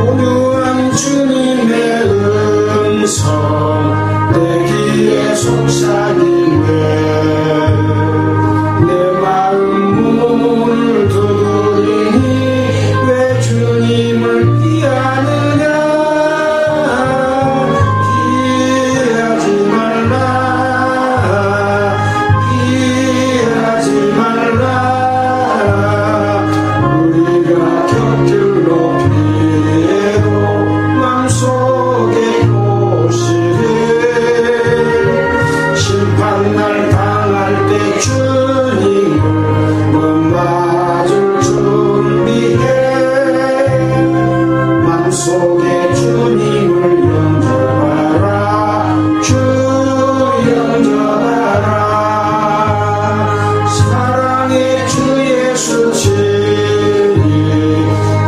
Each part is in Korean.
오늘은 주님의 음성 내 귀에 속삭이네. 내 마음 문을 두드리니 왜 주님을 피하느냐. 피하지 말라 우리가 곁길로 피해도 맘속에 보시리. 심판날 당할 때 주님을 못 맞을 준비해. 맘속에 주님을 영접하라. 주 영접하라. 사랑의 주 예수 친히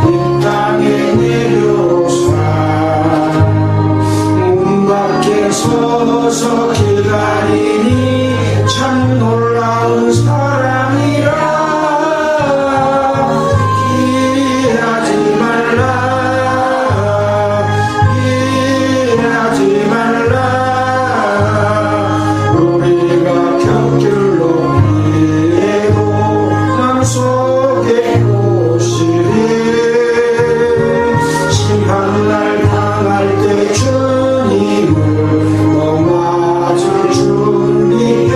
이 땅에 내려오사 문 밖에 서서 기다리니 참 놀라운 사랑이라. 피하지 말라 우리가 곁길로 피해도 맘속에 오시리. 심판날 당할 때 주님을 못 맞을 준비해.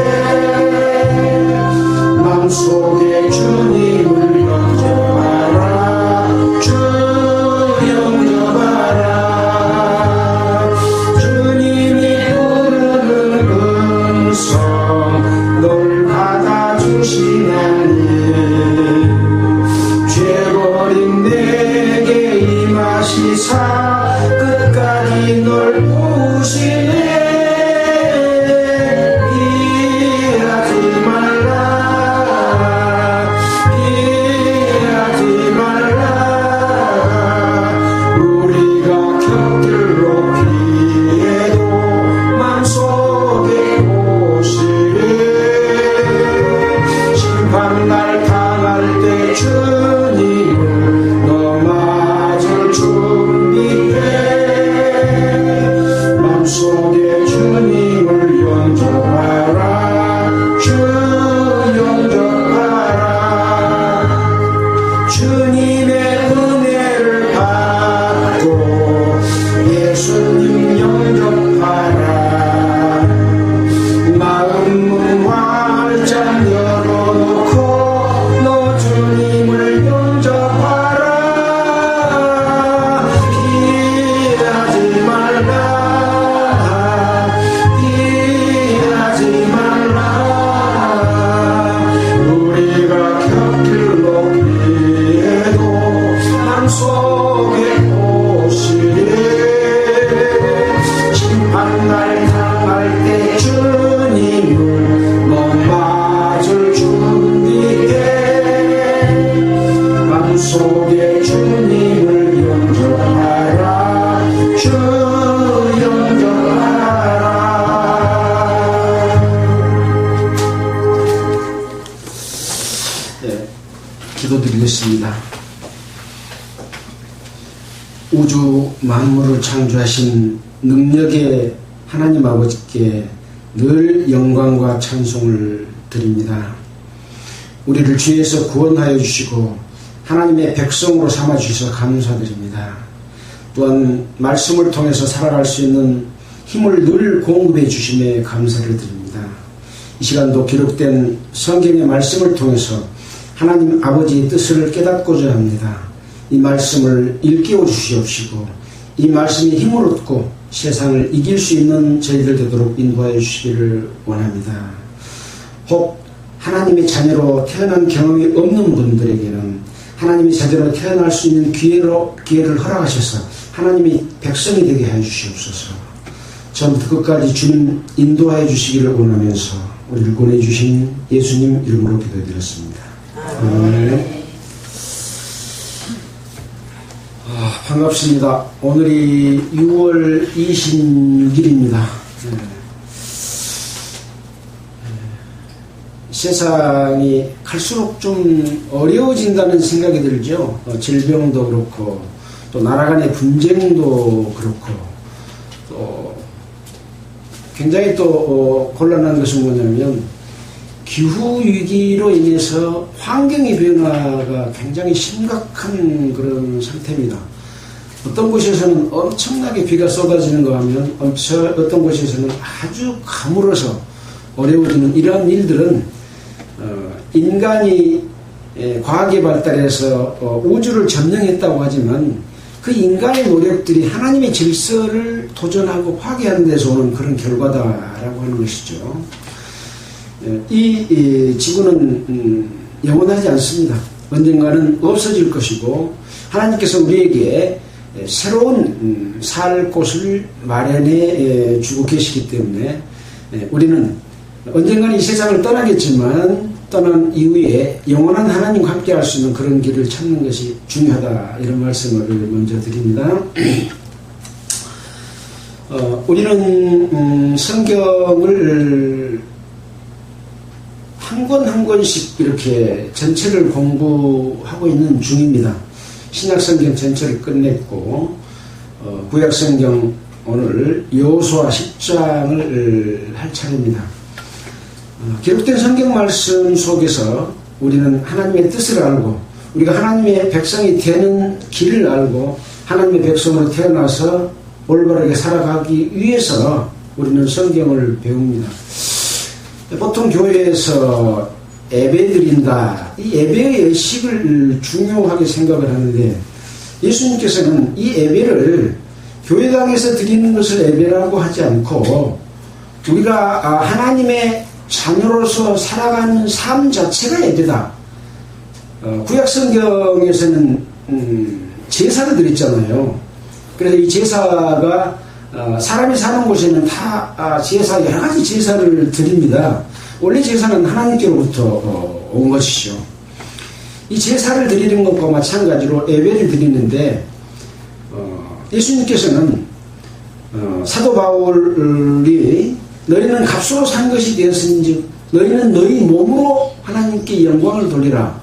맘속에 주님을 영접하라. 주 영접하라. 주님이 부르는 음성 널 받아주시나니. 죄버린 내게 임하시사 끝까지 널 보시네. 피하지 말라 우리가 곁길로 피해도 맘속에 오시리. 심판날 당할 때 주님을 너 맞을 준비해. 맘속에 주님을 영접하라. 주 영접하라. 주님의 은혜를 받고 예수님 영접하라. 마음 문 활짝 열어놓고 너 주님을 영접하라. 피하지 말라 우리가 곁길로 피해도 맘속에 오시리. 심판날 당할 때 주님을 못 맞을 준비해. 맘속에 주님을 영접하라. 주 영접하라. 네, 기도드리겠습니다. 우주 만물을 창조하신 능력의 하나님 아버지께 늘 영광과 찬송을 드립니다. 우리를 죄에서 구원하여 주시고 하나님의 백성으로 삼아 주셔서 감사드립니다. 또한 말씀을 통해서 살아갈 수 있는 힘을 늘 공급해 주심에 감사를 드립니다. 이 시간도 기록된 성경의 말씀을 통해서 하나님 아버지의 뜻을 깨닫고자 합니다. 이 말씀을 일깨워 주시옵시고 이 말씀이 힘을 얻고 세상을 이길 수 있는 저희들 되도록 인도하여 주시기를 원합니다. 혹 하나님의 자녀로 태어난 경험이 없는 분들에게는 하나님이 제대로 태어날 수 있는 기회를 허락하셔서 하나님이 백성이 되게 해 주시옵소서. 처음부터 끝까지 주님 인도하여 주시기를 원하면서 우리를 보내주신 예수님 이름으로 기도드렸습니다. 아멘. 반갑습니다. 오늘이 6월 26일입니다. 세상이 갈수록 좀 어려워진다는 생각이 들죠. 질병도 그렇고 또 나라 간의 분쟁도 그렇고 또 굉장히 또 곤란한 것은 뭐냐면 기후위기로 인해서 환경의 변화가 굉장히 심각한 그런 상태입니다. 어떤 곳에서는 엄청나게 비가 쏟아지는 거 하면 어떤 곳에서는 아주 가물어서 어려워지는 이러한 일들은 인간이 과학에 발달해서 우주를 점령했다고 하지만 그 인간의 노력들이 하나님의 질서를 도전하고 파괴하는 데서 오는 그런 결과다라고 하는 것이죠. 이 지구는 영원하지 않습니다. 언젠가는 없어질 것이고 하나님께서 우리에게 새로운 살 곳을 마련해 주고 계시기 때문에 우리는 언젠가는 이 세상을 떠나겠지만 떠난 이후에 영원한 하나님과 함께 할 수 있는 그런 길을 찾는 것이 중요하다, 이런 말씀을 먼저 드립니다. 우리는 성경을 한 권 한 권씩 이렇게 전체를 공부하고 있는 중입니다. 신약성경 전체를 끝냈고 구약성경 오늘 여호수아 10장을 할 차례입니다. 기록된 성경 말씀 속에서 우리는 하나님의 뜻을 알고 우리가 하나님의 백성이 되는 길을 알고 하나님의 백성으로 태어나서 올바르게 살아가기 위해서 우리는 성경을 배웁니다. 보통 교회에서 예배 드린다, 이 예배의 의식을 중요하게 생각을 하는데 예수님께서는 이 예배를 교회당에서 드리는 것을 예배라고 하지 않고 우리가 하나님의 자녀로서 살아가는 삶 자체가 예배다. 구약성경에서는 제사를 드렸잖아요. 그래서 이 제사가 사람이 사는 곳에는 다 제사, 여러 가지 제사를 드립니다. 원래 제사는 하나님께로부터 온 것이죠. 이 제사를 드리는 것과 마찬가지로 예배를 드리는데 예수님께서는 사도 바울이 너희는 값으로 산 것이 되었은즉 너희는 너희 몸으로 하나님께 영광을 돌리라.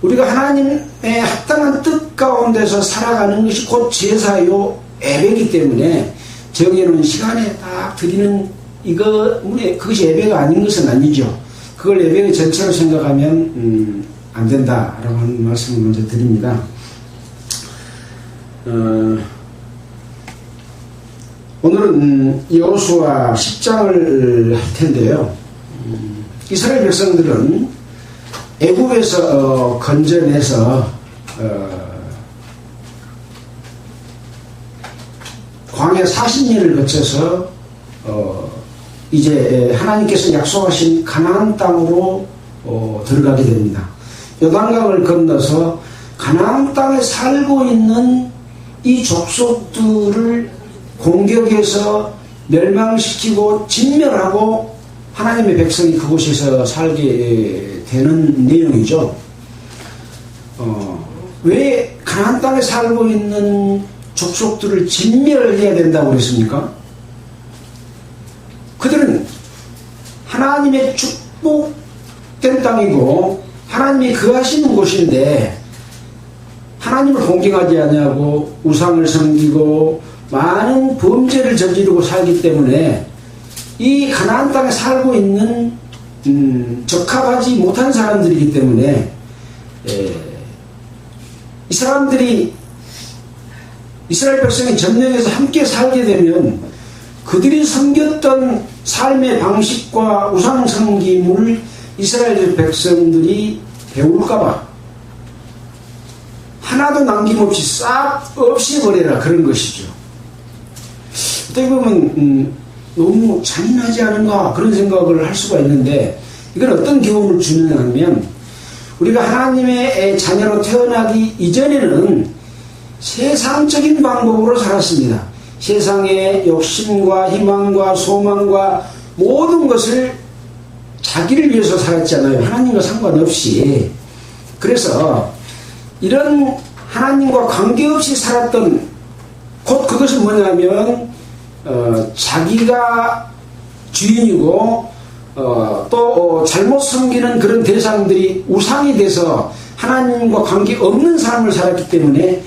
우리가 하나님의 합당한 뜻 가운데서 살아가는 것이 곧 제사요 예배이기 때문에 정해놓은 시간에 딱 드리는 그것이 예배가 아닌 것은 아니죠. 그걸 예배의 전체로 생각하면 안 된다라고 하는 말씀을 먼저 드립니다. 오늘은 여호수아 10장을 할 텐데요. 이스라엘 백성들은 애굽에서 건져내서 광야 40년을 거쳐서 이제 하나님께서 약속하신 가나안 땅으로 들어가게 됩니다. 요단강을 건너서 가나안 땅에 살고 있는 이 족속들을 공격해서 멸망시키고 진멸하고 하나님의 백성이 그곳에서 살게 되는 내용이죠. 왜 가나안 땅에 살고 있는 족속들을 진멸해야 된다고 그랬습니까? 그들은 하나님의 축복된 땅이고 하나님이 거하시는 곳인데 하나님을 공경하지 아니하고 우상을 섬기고 많은 범죄를 저지르고 살기 때문에 이 가나안 땅에 살고 있는 적합하지 못한 사람들이기 때문에 이 사람들이 이스라엘 백성이 점령해서 함께 살게 되면 그들이 섬겼던 삶의 방식과 우상 섬김을 이스라엘 백성들이 배울까봐 하나도 남김없이 싹 없애버려라, 그런 것이죠. 어떻게 보면 너무 잔인하지 않은가 그런 생각을 할 수가 있는데 이건 어떤 교훈을 주느냐면 우리가 하나님의 자녀로 태어나기 이전에는 세상적인 방법으로 살았습니다. 세상의 욕심과 희망과 소망과 모든 것을 자기를 위해서 살았잖아요. 하나님과 상관없이. 그래서 이런 하나님과 관계없이 살았던, 곧 그것은 뭐냐면 자기가 주인이고 또 잘못 섬기는 그런 대상들이 우상이 돼서 하나님과 관계없는 삶을 살았기 때문에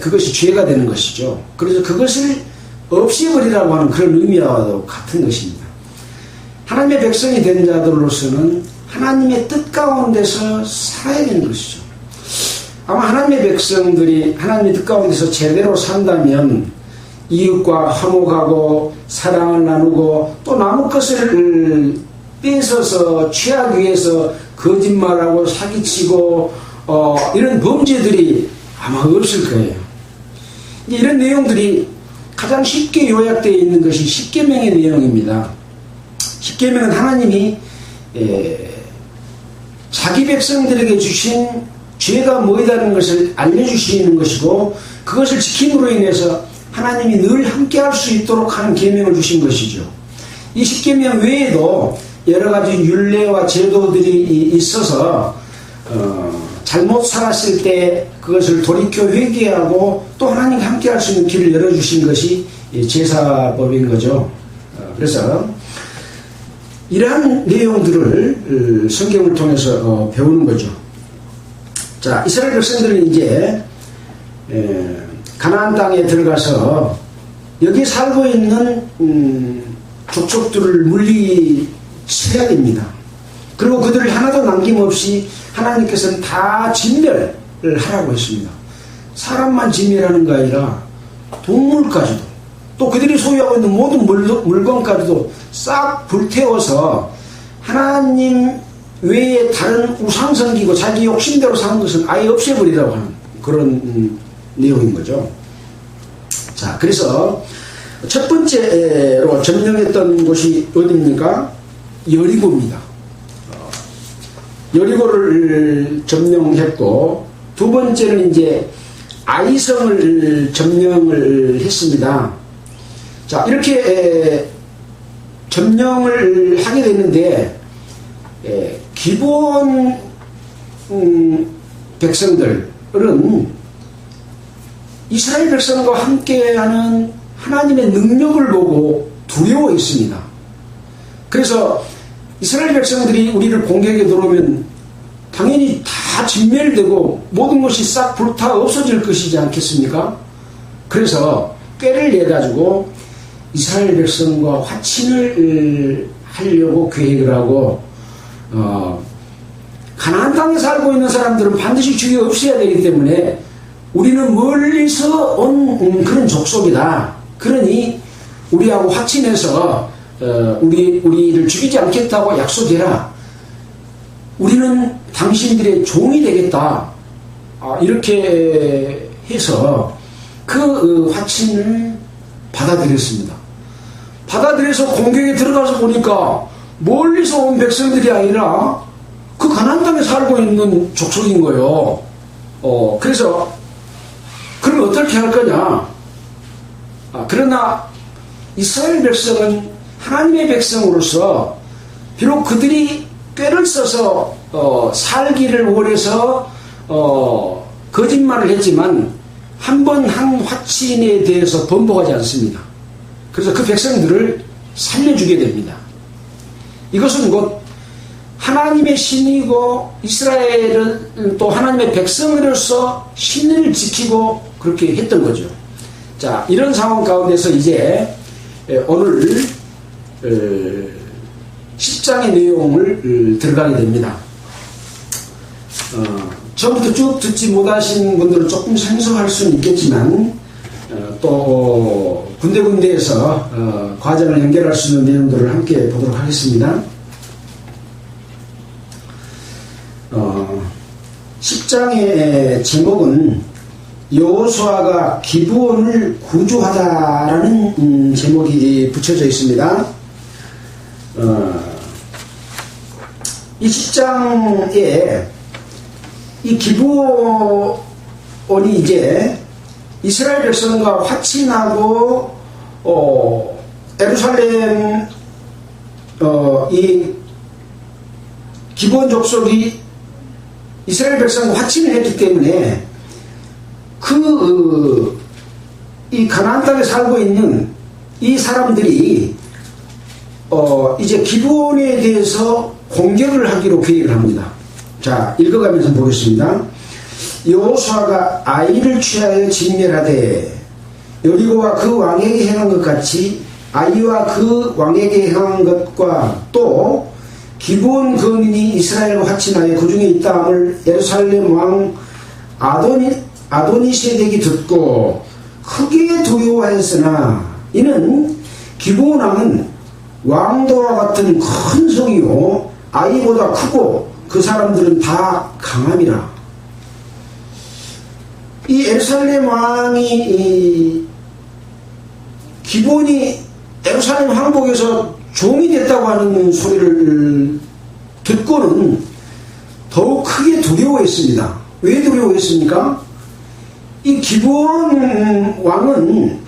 그것이 죄가 되는 것이죠. 그래서 그것을 없애버리라고 하는 그런 의미와도 같은 것입니다. 하나님의 백성이 된 자들로서는 하나님의 뜻 가운데서 살아야 되는 것이죠. 아마 하나님의 백성들이 하나님의 뜻 가운데서 제대로 산다면 이웃과 화목하고 사랑을 나누고 또 남의 것을 뺏어서 취하기 위해서 거짓말하고 사기치고 이런 범죄들이 아마 없을 거예요. 이런 내용들이 가장 쉽게 요약되어 있는 것이 십계명의 내용입니다. 십계명은 하나님이 자기 백성들에게 주신 죄가 뭐이다는 것을 알려주시는 것이고, 그것을 지킴으로 인해서 하나님이 늘 함께할 수 있도록 하는 계명을 주신 것이죠. 이 십계명 외에도 여러 가지 율례와 제도들이 있어서 잘못 살았을 때 그것을 돌이켜 회개하고 또 하나님과 함께할 수 있는 길을 열어주신 것이 제사법인 거죠. 그래서 이러한 내용들을 성경을 통해서 배우는 거죠. 자, 이스라엘 백성들은 이제 가나안 땅에 들어가서 여기 살고 있는 족속들을 물리쳐야 됩니다. 그리고 그들을 하나도 남김없이 하나님께서는 다 진멸을 하라고 했습니다. 사람만 진멸하는 게 아니라 동물까지도, 또 그들이 소유하고 있는 모든 물건까지도 싹 불태워서 하나님 외에 다른 우상 섬기고 자기 욕심대로 사는 것은 아예 없애버리라고 하는 그런 내용인 거죠. 자, 그래서 첫 번째로 점령했던 곳이 어디입니까? 여리고입니다. 여리고를 점령했고, 두 번째는 이제 아이성을 점령을 했습니다. 자, 이렇게 점령을 하게 되는데 기브온 백성들은 이스라엘 백성과 함께하는 하나님의 능력을 보고 두려워했습니다. 그래서 이스라엘 백성들이 우리를 공격에 들어오면 당연히 다 진멸되고 모든 것이 싹 불타 없어질 것이지 않겠습니까? 그래서 꾀를 내가지고 이스라엘 백성과 화친을 하려고 계획을 하고, 가나안 땅에 살고 있는 사람들은 반드시 주의 없어야 되기 때문에 우리는 멀리서 온 그런 족속이다. 그러니 우리하고 화친해서 우리를 죽이지 않겠다고 약속해라. 우리는 당신들의 종이 되겠다. 이렇게 해서 그 화친을 받아들였습니다. 받아들여서 공격에 들어가서 보니까 멀리서 온 백성들이 아니라 그 가나안 땅에 살고 있는 족속인 거예요. 그래서 그럼 어떻게 할 거냐? 그러나 이스라엘 백성은 하나님의 백성으로서 비록 그들이 꾀를 써서 살기를 원해서 거짓말을 했지만 한 번 한 화친에 대해서 번복하지 않습니다. 그래서 그 백성들을 살려주게 됩니다. 이것은 곧 하나님의 신이고 이스라엘은 또 하나님의 백성으로서 신을 지키고 그렇게 했던 거죠. 자, 이런 상황 가운데서 이제 오늘 10장의 내용을 들어가게 됩니다. 처음부터 쭉 듣지 못하신 분들은 조금 생소할 수는 있겠지만 또 군데군데에서 과정을 연결할 수 있는 내용들을 함께 보도록 하겠습니다. 10장의 제목은 여호수아가 기브온을 구조하다라는 제목이 붙여져 있습니다. 이 10장에 이 기브온이 이제 이스라엘 백성과 화친하고 예루살렘 이 기브온 족속이 이스라엘 백성과 화친을 했기 때문에 이 가나안 땅에 살고 있는 이 사람들이 이제 기브온에 대해서 공격을 하기로 계획을 합니다. 자, 읽어가면서 보겠습니다. 여호수아가 아이를 취하여 진멸하되 여리고와 그 왕에게 행한 것 같이 아이와 그 왕에게 행한 것과 또 기브온 거민이 이스라엘과 화친하여 그 중에 있다함을 예루살렘 왕 아도니세덱이 듣고 크게 두려워하였으나 이는 기브온 왕은 왕도와 같은 큰 성이요 아이보다 크고 그 사람들은 다 강함이라. 이 예루살렘 왕이 기브온이 예루살렘 황복에서 종이 됐다고 하는 소리를 듣고는 더욱 크게 두려워했습니다. 왜 두려워했습니까? 이 기브온 왕은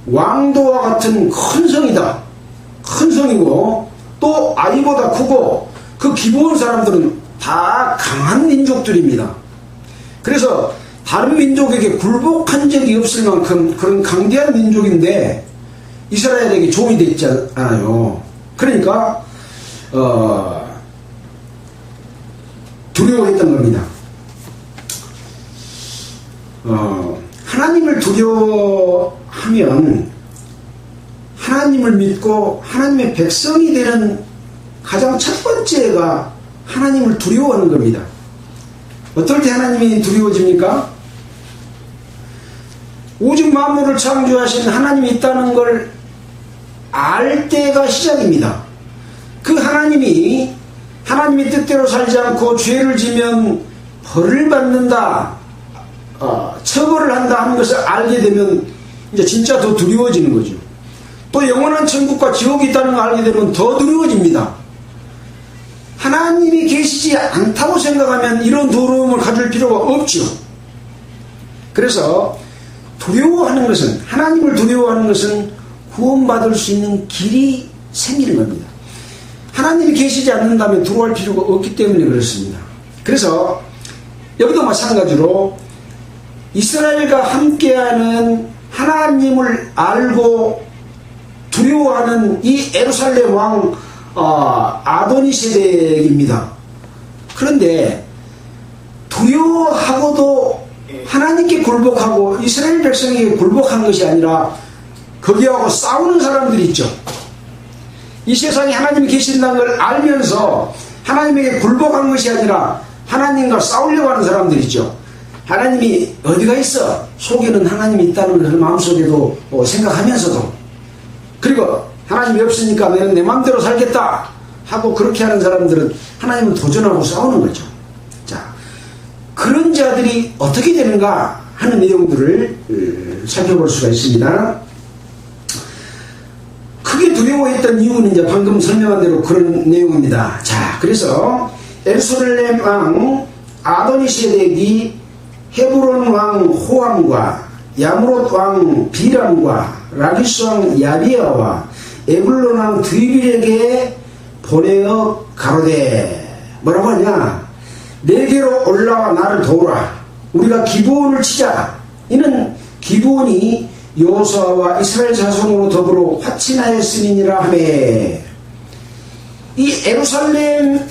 왕도와 같은 큰 성이다. 큰 성이고 또 아이보다 크고 그 기브온 사람들은 다 강한 민족들입니다. 그래서 다른 민족에게 굴복한 적이 없을 만큼 그런 강대한 민족인데 이스라엘에게 종이 됐잖아요. 그러니까 두려워했던 겁니다. 하나님을 두려워하면 하나님을 믿고 하나님의 백성이 되는 가장 첫 번째가 하나님을 두려워하는 겁니다. 어떨 때 하나님이 두려워집니까? 우주 만물을 창조하신 하나님이 있다는 걸 알 때가 시작입니다. 그 하나님이 뜻대로 살지 않고 죄를 지면 벌을 받는다, 처벌을 한다 하는 것을 알게 되면 이제 진짜 더 두려워지는 거죠. 또 영원한 천국과 지옥이 있다는 걸 알게 되면 더 두려워집니다. 하나님이 계시지 않다고 생각하면 이런 두려움을 가질 필요가 없죠. 그래서 두려워하는 것은, 하나님을 두려워하는 것은 구원받을 수 있는 길이 생기는 겁니다. 하나님이 계시지 않는다면 두려워할 필요가 없기 때문에 그렇습니다. 그래서 여기도 마찬가지로 이스라엘과 함께하는 하나님을 알고 두려워하는 이 예루살렘 왕 아도니세덱입니다. 그런데 두려워하고도 하나님께 굴복하고 이스라엘 백성에게 굴복한 것이 아니라 거기하고 싸우는 사람들이 있죠. 이 세상에 하나님이 계신다는 걸 알면서 하나님에게 굴복한 것이 아니라 하나님과 싸우려고 하는 사람들이 있죠. 하나님이 어디가 있어? 속에는 하나님이 있다는 것을 마음속에도 생각하면서도, 그리고 하나님이 없으니까 너는 내 마음대로 살겠다 하고 그렇게 하는 사람들은 하나님을 도전하고 싸우는 거죠. 자, 그런 자들이 어떻게 되는가 하는 내용들을 살펴볼 수가 있습니다. 크게 두려워했던 이유는 이제 방금 설명한 대로 그런 내용입니다. 자, 그래서 예루살렘 왕 아도니세덱이 헤브론 왕 호암과 야무롯 왕 비람과 라기스 왕 야비아와 에블론 왕 드빌에게 보내어 가로되, 뭐라고 하냐? 내게로 올라와 나를 도우라. 우리가 기브온을 치자. 이는 기브온이 여호수아와 이스라엘 자손으로 더불어 화친하였으니라 하매, 이 예루살렘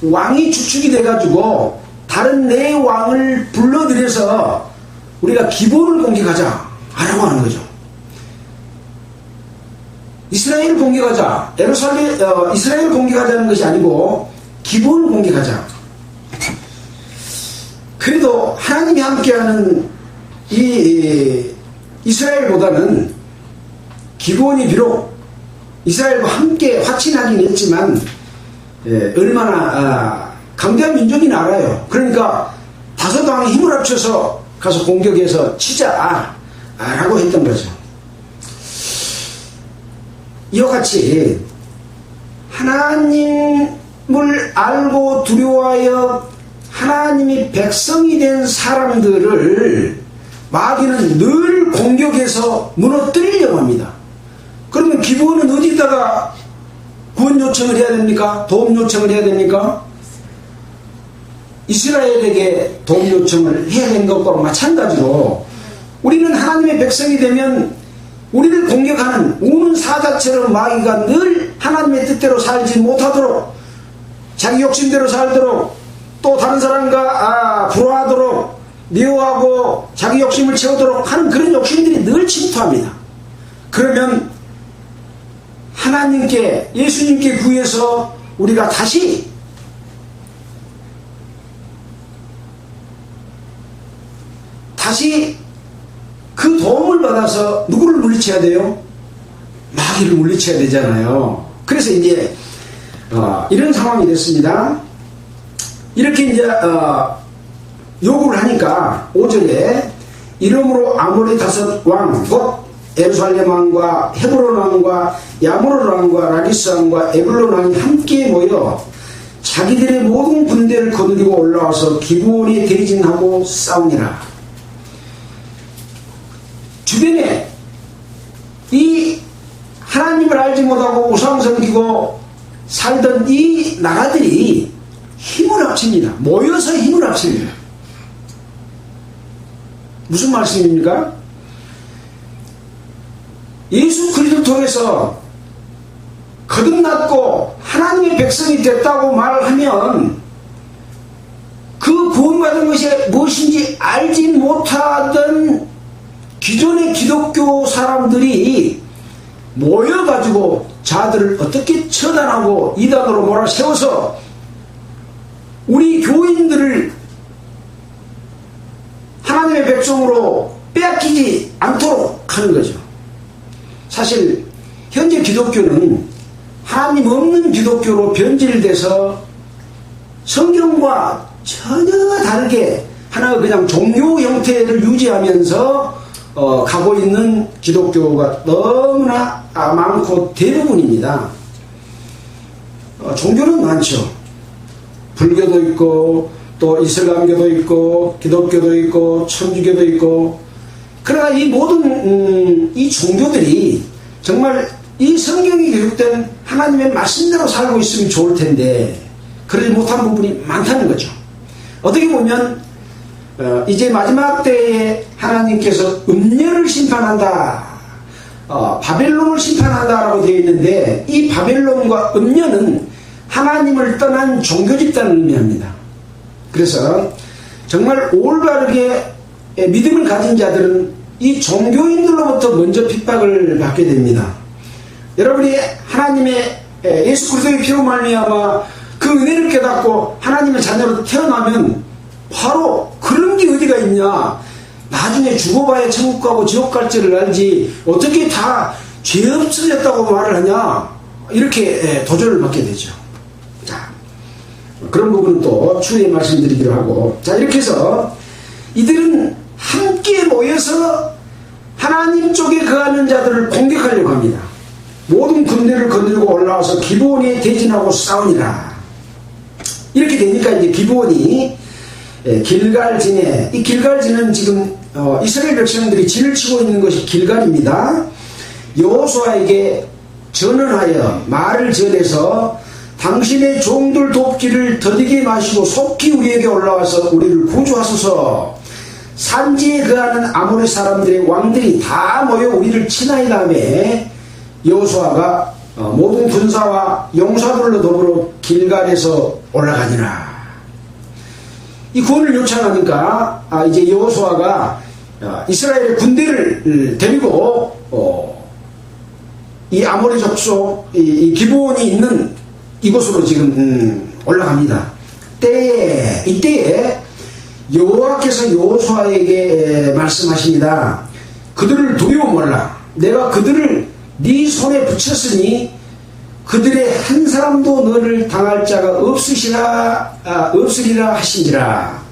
왕이 주축이 돼가지고 다른 네 왕을 불러들여서 우리가 기브온을 공격하자 라고 하는 거죠. 이스라엘을 공격하자, 이스라엘을 공격하자는 것이 아니고 기브온을 공격하자. 그래도 하나님이 함께하는 이 이스라엘보다는 기브온이 비록 이스라엘과 함께 화친하긴 했지만 얼마나 강대한 민족인 알아요. 그러니까 다섯 왕이 힘을 합쳐서 가서 공격해서 치자 라고 했던 거죠. 이와 같이 하나님을 알고 두려워하여 하나님이 백성이 된 사람들을 마귀는 늘 공격해서 무너뜨리려고 합니다. 그러면 기브온은 어디다가 구원 요청을 해야 됩니까? 도움 요청을 해야 됩니까? 이스라엘에게 도움 요청을 해야 되는 것과 마찬가지로 우리는 하나님의 백성이 되면 우리를 공격하는 우는 사자처럼 마귀가 늘 하나님의 뜻대로 살지 못하도록, 자기 욕심대로 살도록, 또 다른 사람과 불화하도록, 미워하고 자기 욕심을 채우도록 하는 그런 욕심들이 늘 침투합니다. 그러면 하나님께, 예수님께 구해서 우리가 다시 그 도움을 받아서 누구를 물리쳐야 돼요? 마귀를 물리쳐야 되잖아요. 그래서 이제 이런 상황이 됐습니다. 이렇게 이제 요구를 하니까 5절에 이름으로 아모리 다섯 왕, 곧 예루살렘 왕과 헤브론 왕과 야무르 왕과 라기스 왕과 에글론 왕이 함께 모여 자기들의 모든 군대를 거느리고 올라와서 기브온에 대진하고 싸우니라. 주변에 이 하나님을 알지 못하고 우상 섬기고 살던 이 나라들이 힘을 합칩니다. 모여서 힘을 합칩니다. 무슨 말씀입니까? 예수 그리스도를 통해서 거듭났고 하나님의 백성이 됐다고 말하면 그 구원받은 것이 무엇인지 알지 못하던 기존의 기독교 사람들이 모여가지고 자들을 어떻게 처단하고 이단으로 몰아세워서 우리 교인들을 하나님의 백성으로 빼앗기지 않도록 하는 거죠. 사실 현재 기독교는 하나님 없는 기독교로 변질돼서 성경과 전혀 다르게 하나의 그냥 종교 형태를 유지하면서 가고 있는 기독교가 너무나 많고 대부분입니다. 종교는 많죠. 불교도 있고 또 이슬람교도 있고 기독교도 있고 천주교도 있고, 그러나 이 모든 이 종교들이 정말 이 성경이 교육된 하나님의 말씀대로 살고 있으면 좋을 텐데 그러지 못한 부분이 많다는 거죠. 어떻게 보면 이제 마지막 때에 하나님께서 음녀를 심판한다, 바벨론을 심판한다라고 되어 있는데, 이 바벨론과 음녀는 하나님을 떠난 종교 집단을 의미합니다. 그래서 정말 올바르게 믿음을 가진 자들은 이 종교인들로부터 먼저 핍박을 받게 됩니다. 여러분이 하나님의 예수 그리스도의 피로 말미암아 그 은혜를 깨닫고 하나님의 자녀로 태어나면 바로 그런 게 어디가 있냐, 나중에 죽어봐야 천국 가고 지옥 갈 줄을 알지 어떻게 다 죄 없어졌다고 말을 하냐, 이렇게 도전을 받게 되죠. 자, 그런 부분은 또 추후에 말씀드리기로 하고, 자, 이렇게 해서 이들은 함께 모여서 하나님 쪽에 거하는 자들을 공격하려고 합니다. 모든 군대를 거느리고 올라와서 기브온에 대진하고 싸우니라. 이렇게 되니까 이제 기브온이 길갈진에, 이 길갈진은 지금 이스라엘 백성들이 진을 치고 있는 것이 길갈입니다. 여호수아에게 전언하여 말을 전해서 당신의 종들 돕기를 더디게 마시고 속히 우리에게 올라와서 우리를 구조하소서. 산지에 거하는 아모리 사람들의 왕들이 다 모여 우리를 치나이다 하며 여호수아가 모든 군사와 용사들로 더불어 길갈에서 올라가니라. 이 구원을 요청하니까 이제 여호수아가 이스라엘의 군대를 데리고 이 아모리 족속 이 기브온이 있는 이곳으로 지금 올라갑니다. 이때에 여호와께서 여호수아에게 말씀하십니다. 그들을 두려워 말라. 내가 그들을 네 손에 붙였으니 그들의 한 사람도 너를 당할 자가 없으리라 하신지라.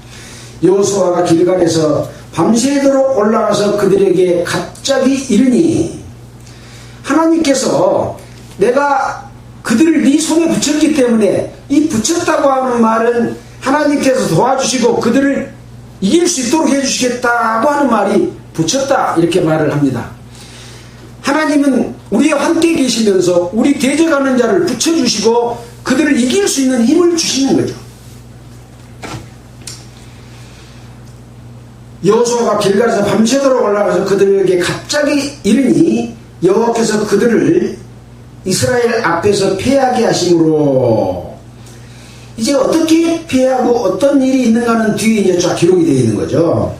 여호수아가 길갈에서 밤새도록 올라가서 그들에게 갑자기 이르니, 하나님께서 내가 그들을 네 손에 붙였기 때문에, 이 붙였다고 하는 말은 하나님께서 도와주시고 그들을 이길 수 있도록 해주시겠다고 하는 말이 붙였다, 이렇게 말을 합니다. 하나님은 우리와 함께 계시면서 우리 대적하는 자를 붙여주시고 그들을 이길 수 있는 힘을 주시는 거죠. 여호수아가 길갈에서 밤새도록 올라가서 그들에게 갑자기 이르니 여호와께서 그들을 이스라엘 앞에서 패하게 하심으로, 이제 어떻게 패하고 어떤 일이 있는가는 뒤에 이제 쫙 기록이 되어 있는 거죠.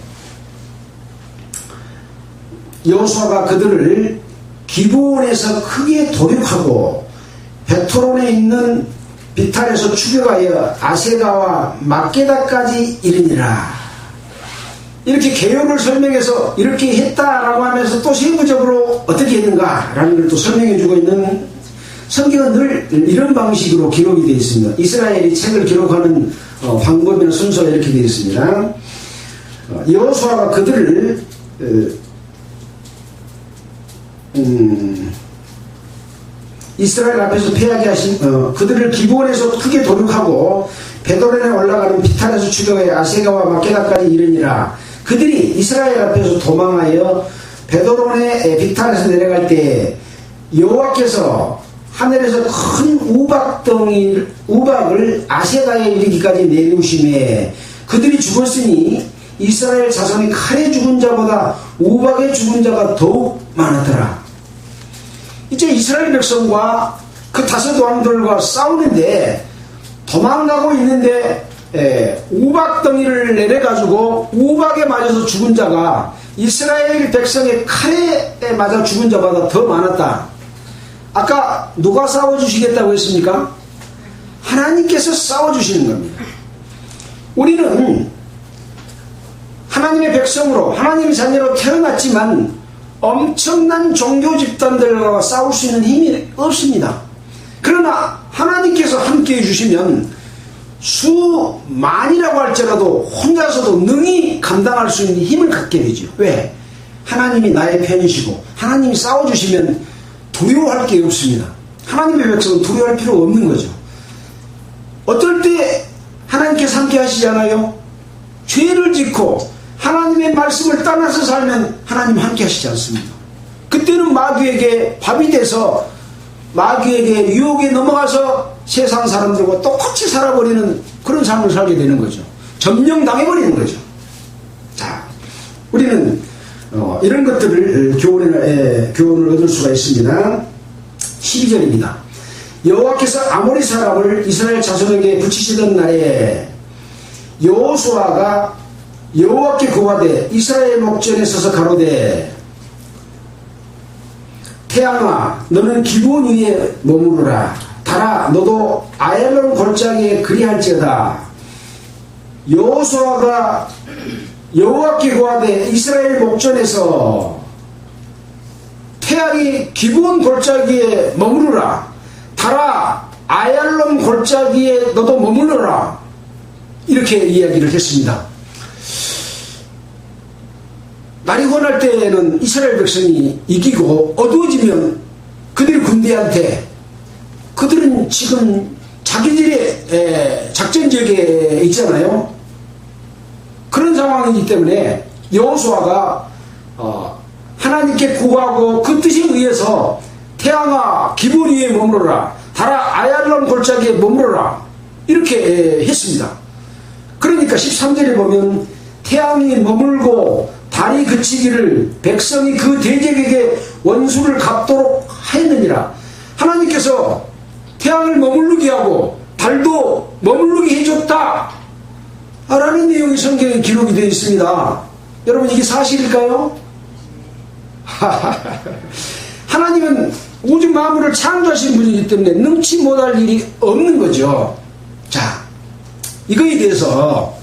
여호수아가 그들을 기브온에서 크게 도륙하고 베토론에 있는 비탈에서 추격하여 아세가와 막게다까지 이르니라. 이렇게 개요를 설명해서 이렇게 했다라고 하면서 또 세부적으로 어떻게 했는가라는 걸 또 설명해 주고 있는, 성경은 늘 이런 방식으로 기록이 되어 있습니다. 이스라엘이 책을 기록하는 방법이나 순서가 이렇게 되어 있습니다. 여호수아가 그들을 이스라엘 앞에서 패하게 하신, 그들을 기브온에서 크게 도륙하고 베도렌에 올라가는 비탈에서 추격하여 아세가와 막게다까지 이르니라. 그들이 이스라엘 앞에서 도망하여 베도론의 비탈에서 내려갈 때 여호와께서 하늘에서 큰 우박을 아세가에 이르기까지 내리우심에 그들이 죽었으니 이스라엘 자손이 칼에 죽은 자보다 우박에 죽은 자가 더욱 많았더라. 이제 이스라엘 백성과 그 다섯 왕들과 싸우는데, 도망가고 있는데 우박덩이를 내려가지고 우박에 맞아서 죽은 자가 이스라엘 백성의 칼에 맞아 죽은 자보다 더 많았다. 아까 누가 싸워주시겠다고 했습니까? 하나님께서 싸워주시는 겁니다. 우리는 하나님의 백성으로, 하나님의 자녀로 태어났지만 엄청난 종교 집단들과 싸울 수 있는 힘이 없습니다. 그러나 하나님께서 함께 해주시면 수만이라고 할지라도 혼자서도 능히 감당할 수 있는 힘을 갖게 되죠. 왜? 하나님이 나의 편이시고 하나님이 싸워주시면 두려워할 게 없습니다. 하나님의 백성은 두려워할 필요가 없는 거죠. 어떨 때 하나님께서 함께 하시잖아요. 죄를 짓고 하나님의 말씀을 떠나서 살면 하나님 함께 하시지 않습니다. 그때는 마귀에게 밥이 돼서 마귀에게 유혹에 넘어가서 세상 사람들과 똑같이 살아버리는 그런 삶을 살게 되는 거죠. 점령당해버리는 거죠. 자, 우리는 이런 것들을 교훈을 얻을 수가 있습니다. 12절입니다. 여호와께서 아모리 사람을 이스라엘 자손에게 붙이시던 날에 여호수아가 여호와께 고하되 이스라엘 목전에 서서 가로되, 태양아 너는 기브온 위에 머무르라. 달아 너도 아얄론 골짜기에 그리할지어다. 여호수아가 여호와께 고하되 이스라엘 목전에서 태양이 기브온 골짜기에 머무르라. 달아 아얄론 골짜기에 너도 머무르라. 이렇게 이야기를 했습니다. 날이 원할 때에는 이스라엘 백성이 이기고 어두워지면 그들이 군대한테, 그들은 지금 자기들의 작전 지역에 있잖아요. 그런 상황이기 때문에 여호수아가 하나님께 구하고 그 뜻에 의해서 태양아 기브온 위에 머무르라. 달아 아얄론 골짜기에 머무르라. 이렇게 했습니다. 그러니까 13절에 보면 태양이 머물고 달이 그치기를 백성이 그 대적에게 원수를 갚도록 하였느니라. 하나님께서 태양을 머무르게 하고 달도 머무르게 해줬다 라는 내용이 성경에 기록이 되어 있습니다. 여러분, 이게 사실일까요? 하나님은 우주 만물을 창조하신 분이기 때문에 능치 못할 일이 없는 거죠. 자, 이거에 대해서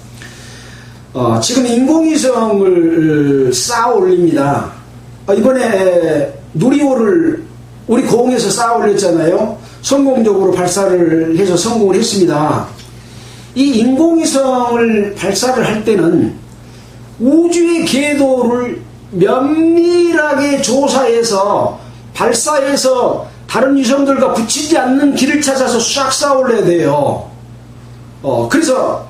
지금 인공위성을 쌓아 올립니다. 이번에 누리호를 우리 공에서 쌓아 올렸잖아요. 성공적으로 발사를 해서 성공을 했습니다. 이 인공위성을 발사를 할 때는 우주의 궤도를 면밀하게 조사해서 발사해서 다른 위성들과 붙이지 않는 길을 찾아서 싹 쌓아 올려야 돼요. 그래서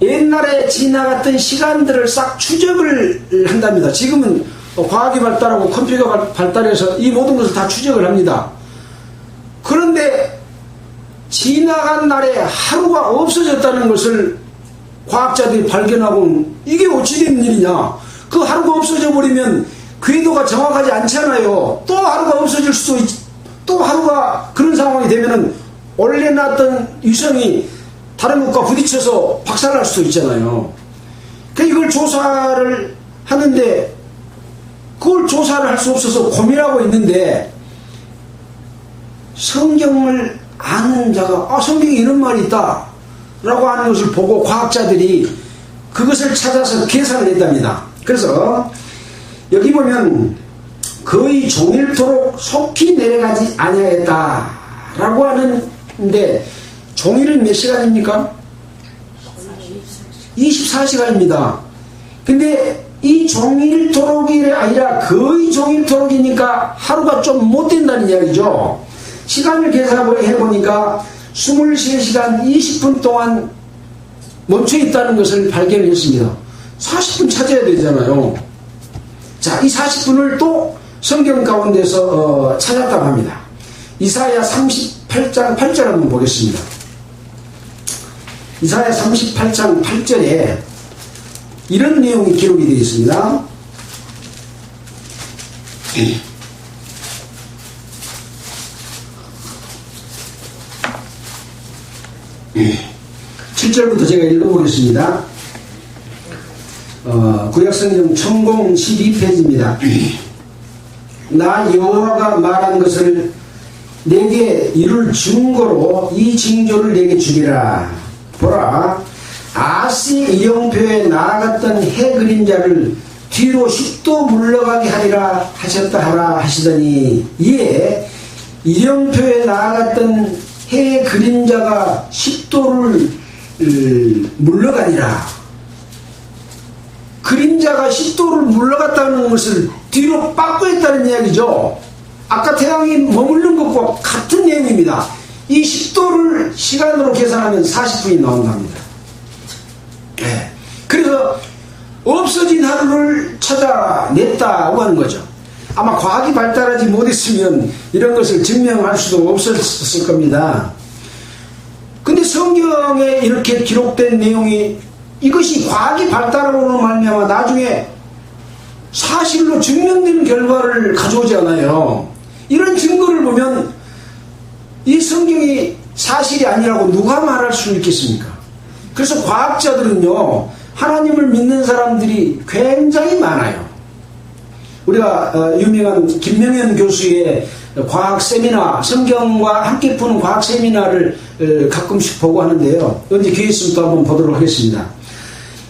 옛날에 지나갔던 시간들을 싹 추적을 한답니다. 지금은 과학이 발달하고 컴퓨터가 발달해서 이 모든 것을 다 추적을 합니다. 그런데 지나간 날에 하루가 없어졌다는 것을 과학자들이 발견하고 이게 어찌 된 일이냐. 그 하루가 없어져 버리면 궤도가 정확하지 않잖아요. 또 하루가 없어질 수도 또 하루가 그런 상황이 되면은 원래 놨던 위성이 다른 것과 부딪혀서 박살날 수도 있잖아요. 그러니까 이걸 조사를 하는데 그걸 조사를 할 수 없어서 고민하고 있는데 성경을 아는 자가 성경에 이런 말이 있다 라고 하는 것을 보고 과학자들이 그것을 찾아서 계산을 했답니다. 그래서 여기 보면 거의 종일토록 속히 내려가지 아니하였다 라고 하는데 종일은 몇 시간입니까? 24시간입니다. 근데 이 종일토록이 아니라 거의 종일토록이니까 하루가 좀 못 된다는 이야기죠. 시간을 계산해보니까 23시간 20분 동안 멈춰 있다는 것을 발견을 했습니다. 40분 찾아야 되잖아요. 자, 이 40분을 또 성경 가운데서 찾았다고 합니다. 이사야 38장 8절 한번 보겠습니다. 이사야 38장 8절에 이런 내용이 기록이 되어 있습니다. 7절부터 제가 읽어보겠습니다. 구약성경 천공 12페이지입니다. 나 여호와가 말한 것을 내게 이룰 증거로 이 징조를 내게 주리라. 보라, 아시 이령표에 나아갔던 해 그림자를 뒤로 10도 물러가게 하리라 하셨다 하라 하시더니, 이에 이령표에 나아갔던 해의 그림자가 10도를 물러가니라. 그림자가 10도를 물러갔다는 것을 뒤로 빠꾸했다는 이야기죠. 아까 태양이 머무르는 것과 같은 내용입니다. 이 10도를 시간으로 계산하면 40분이 나온답니다. 네. 그래서 없어진 하루를 찾아냈다고 하는 거죠. 아마 과학이 발달하지 못했으면 이런 것을 증명할 수도 없었을 겁니다. 근데 성경에 이렇게 기록된 내용이 이것이 과학이 발달하고는 말미암아 나중에 사실로 증명되는 결과를 가져오지 않아요. 이런 증거를 보면 이 성경이 사실이 아니라고 누가 말할 수 있겠습니까? 그래서 과학자들은요, 하나님을 믿는 사람들이 굉장히 많아요. 우리가 유명한 김명현 교수의 과학 세미나, 성경과 함께 푸는 과학 세미나를 가끔씩 보고 하는데요. 언제 기회 있으면 또 한번 보도록 하겠습니다.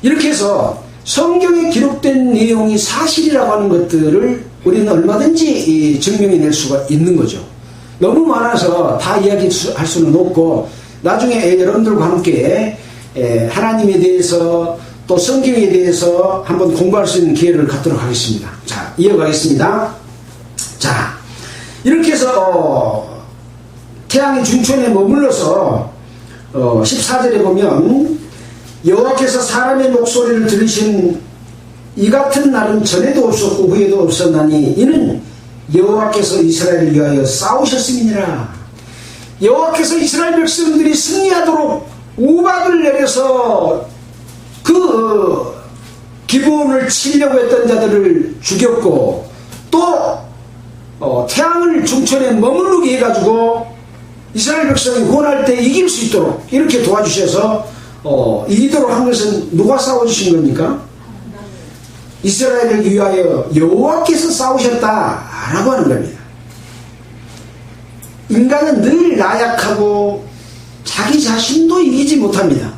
이렇게 해서 성경에 기록된 내용이 사실이라고 하는 것들을 우리는 얼마든지 증명해낼 수가 있는 거죠. 너무 많아서 다 이야기할 수는 없고, 나중에 여러분들과 함께 하나님에 대해서 또 성경에 대해서 한번 공부할 수 있는 기회를 갖도록 하겠습니다. 자, 이어가겠습니다. 자, 이렇게 해서 태양의 중천에 머물러서 14절에 보면, 여호와께서 사람의 목소리를 들으신 이 같은 날은 전에도 없었고 후에도 없었나니 이는 여호와께서 이스라엘을 위하여 싸우셨음이니라. 여호와께서 이스라엘 백성들이 승리하도록 우박을 내려서 그 기브온을 치려고 했던 자들을 죽였고, 또 태양을 중천에 머무르게 해가지고 이스라엘 백성이 구원할 때 이길 수 있도록 이렇게 도와주셔서 이기도록 한 것은 누가 싸워주신 겁니까? 이스라엘을 위하여 여호와께서 싸우셨다라고 하는 겁니다. 인간은 늘 나약하고 자기 자신도 이기지 못합니다.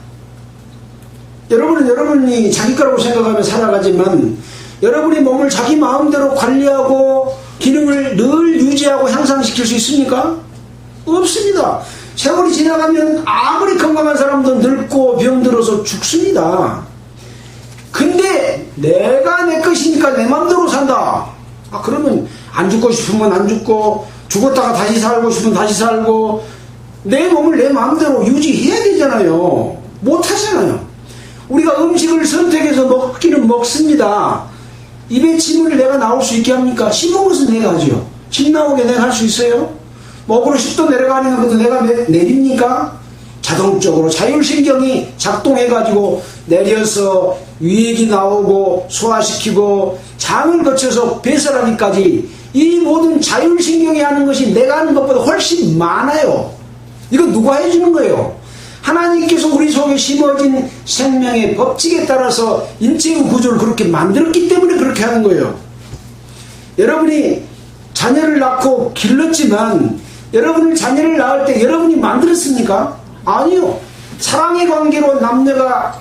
여러분은 여러분이 자기 거라고 생각하며 살아가지만, 여러분의 몸을 자기 마음대로 관리하고 기능을 늘 유지하고 향상시킬 수 있습니까? 없습니다. 세월이 지나가면 아무리 건강한 사람도 늙고 병들어서 죽습니다. 근데 내가 내 것이니까 내 마음대로 산다. 그러면 안 죽고 싶으면 안 죽고, 죽었다가 다시 살고 싶으면 다시 살고, 내 몸을 내 마음대로 유지해야 되잖아요. 못하잖아요. 우리가 음식을 선택해서 먹기는 먹습니다. 입에 침을 내가 나올 수 있게 합니까? 씹은 것은 내가 하죠. 침 나오게 내가 할 수 있어요? 목으로 10도 내려가는 것도 내가 내립니까? 자동적으로 자율신경이 작동해가지고 내려서 위액이 나오고 소화시키고 장을 거쳐서 배설하기까지 이 모든 자율신경이 하는 것이 내가 하는 것보다 훨씬 많아요. 이건 누가 해주는 거예요? 하나님께서 우리 속에 심어진 생명의 법칙에 따라서 인체의 구조를 그렇게 만들었기 때문에 그렇게 하는 거예요. 여러분이 자녀를 낳고 길렀지만 여러분을 자녀를 낳을 때 여러분이 만들었습니까? 아니요. 사랑의 관계로 남녀가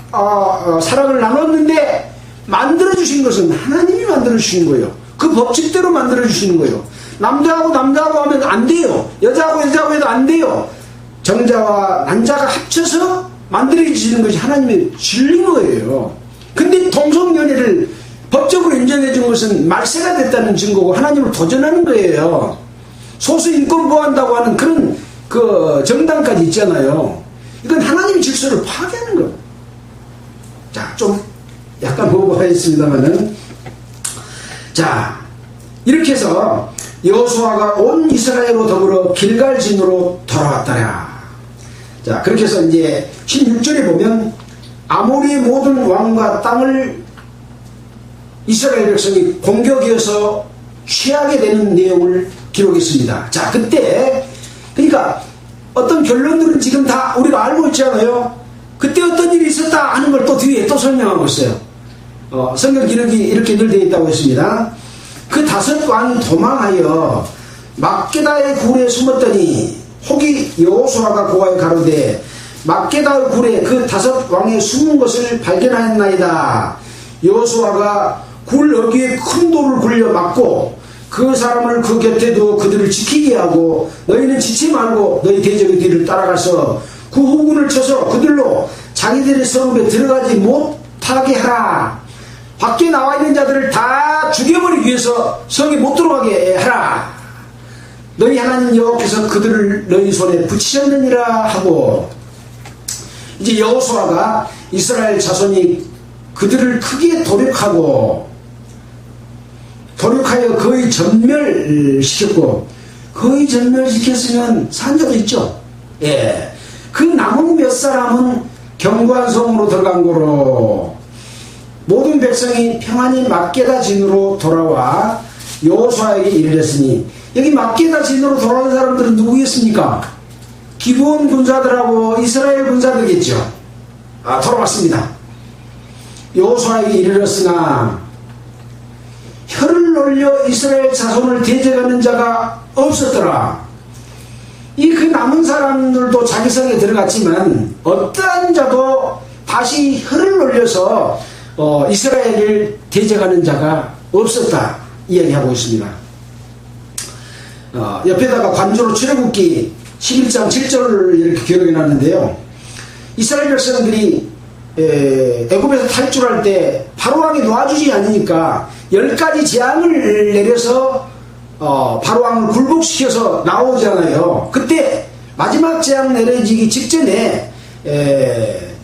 사랑을 나눴는데 만들어주신 것은 하나님이 만들어주신 거예요. 그 법칙대로 만들어주시는 거예요. 남자하고 남자하고 하면 안 돼요. 여자하고 여자하고 해도 안 돼요. 정자와 난자가 합쳐서 만들어주시는 것이 하나님의 진리인 거예요. 근데 동성연애를 법적으로 인정해 준 것은 말세가 됐다는 증거고 하나님을 도전하는 거예요. 소수 인권 보호한다고 하는 그런 그 정당까지 있잖아요. 이건 하나님의 질서를 파괴하는 거예요. 자, 좀 약간 보고하겠습니다만은, 자, 이렇게 해서 여호수아가 온 이스라엘로 더불어 길갈진으로 돌아왔더라. 자, 그렇게 해서 이제 16절에 보면 아모리의 모든 왕과 땅을 이스라엘 백성이 공격해서 취하게 되는 내용을 기록했습니다. 자, 그때 그러니까 어떤 결론들은 지금 다 우리가 알고 있잖아요. 그때 어떤 일이 있었다 하는 걸 또 뒤에 또 설명하고 있어요. 성경 기록이 이렇게 늘 되어 있다고 했습니다. 그 5 왕이 도망하여 막게다의 굴에 숨었더니 혹이 여호수아가 고하여 가로되 막게다의 굴에 그 5 왕의 숨은 것을 발견하였나이다. 여호수아가 굴 어귀에 큰 돌을 굴려 막고 그 사람을 그 곁에 두어 그들을 지키게 하고 너희는 지치 말고 너희 대적의 뒤를 따라가서 그 후군을 쳐서 그들로 자기들의 성읍에 들어가지 못하게 하라. 밖에 나와 있는 자들을 다 죽여버리기 위해서 성에 못 들어가게 하라. 너희 하나님 여호와께서 그들을 너희 손에 붙이셨느니라 하고, 이제 여호수아가 이스라엘 자손이 그들을 크게 도륙하여 거의 전멸시켰고, 거의 전멸시켰으면 산 적도 있죠. 예. 그 남은 몇 사람은 견고한 성으로 들어간 거로 모든 백성이 평안히 막게다 진으로 돌아와 여호수아에게 이르렀으니, 여기 막게다 진으로 돌아온 사람들은 누구였습니까? 기브온 군사들하고 이스라엘 군사들이겠죠. 돌아왔습니다. 여호수아에게 이르렀으나 혀를 놀려 이스라엘 자손을 대적하는 자가 없었더라. 이 그 남은 사람들도 자기 성에 들어갔지만 어떠한 자도 다시 혀를 놀려서 이스라엘을 대적하는 자가 없었다 이야기하고 있습니다. 옆에다가 관조로 출애굽기 11장 7절을 이렇게 기록해 놨는데요. 이스라엘 백성들이 애굽에서 탈출할 때 바로왕이 놓아주지 않으니까 10가지 재앙을 내려서 바로왕을 굴복시켜서 나오잖아요. 그때 마지막 재앙 내려지기 직전에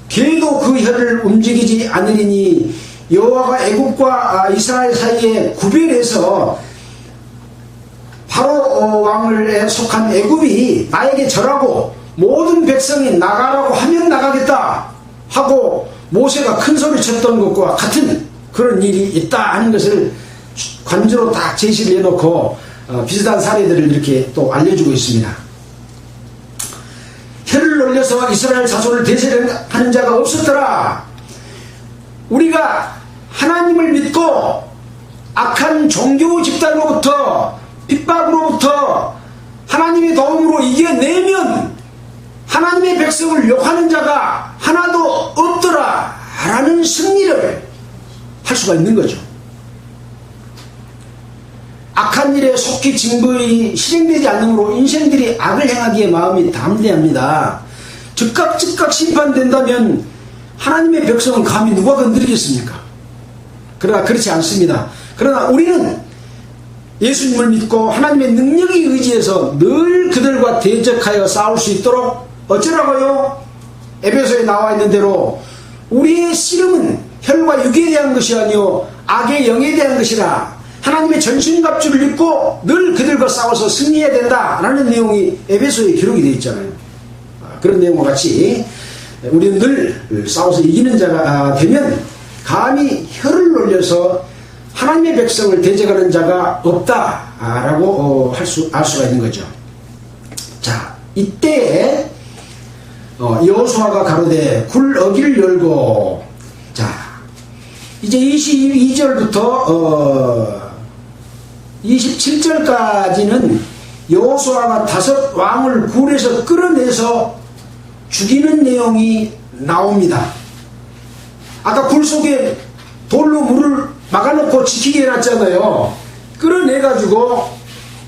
걔도 그 혀를 움직이지 않으리니 여호와가 애굽과 이스라엘 사이에 구별해서 바로 왕을 속한 애굽이 나에게 절하고 모든 백성이 나가라고 하면 나가겠다 하고 모세가 큰 소리 쳤던 것과 같은 그런 일이 있다 하는 것을 관조로 딱 제시를 해놓고 비슷한 사례들을 이렇게 또 알려주고 있습니다. 혀를 놀려서 이스라엘 자손을 대적하는 자가 없었더라. 우리가 하나님을 믿고 악한 종교 집단으로부터 핍박으로부터 하나님의 도움으로 이겨내면 하나님의 백성을 욕하는 자가 하나도 없더라 라는 승리를 할 수가 있는 거죠. 악한 일에 속히 징벌이 실행되지 않으므로 인생들이 악을 행하기에 마음이 담대합니다. 즉각 심판된다면 하나님의 백성은 감히 누가 건드리겠습니까? 그러나 그렇지 않습니다. 그러나 우리는 예수님을 믿고 하나님의 능력에 의지해서 늘 그들과 대적하여 싸울 수 있도록 어쩌라고요? 에베소에 나와 있는 대로 우리의 씨름은 혈과 육에 대한 것이 아니요 악의 영에 대한 것이라 하나님의 전신갑주를 입고 늘 그들과 싸워서 승리해야 된다라는 내용이 에베소에 기록이 되어 있잖아요. 그런 내용과 같이 우리는 늘 싸워서 이기는 자가 되면 감히 혀를 놀려서 하나님의 백성을 대적하는 자가 없다라고 알 수가 있는 거죠. 자, 이때에 여호수아가 가로되 굴 어귀를 열고, 자, 이제 22절부터 27절까지는 여호수아가 5 왕을 굴에서 끌어내서 죽이는 내용이 나옵니다. 아까 굴 속에 돌로 물을 막아놓고 지키게 해놨잖아요. 끌어내가지고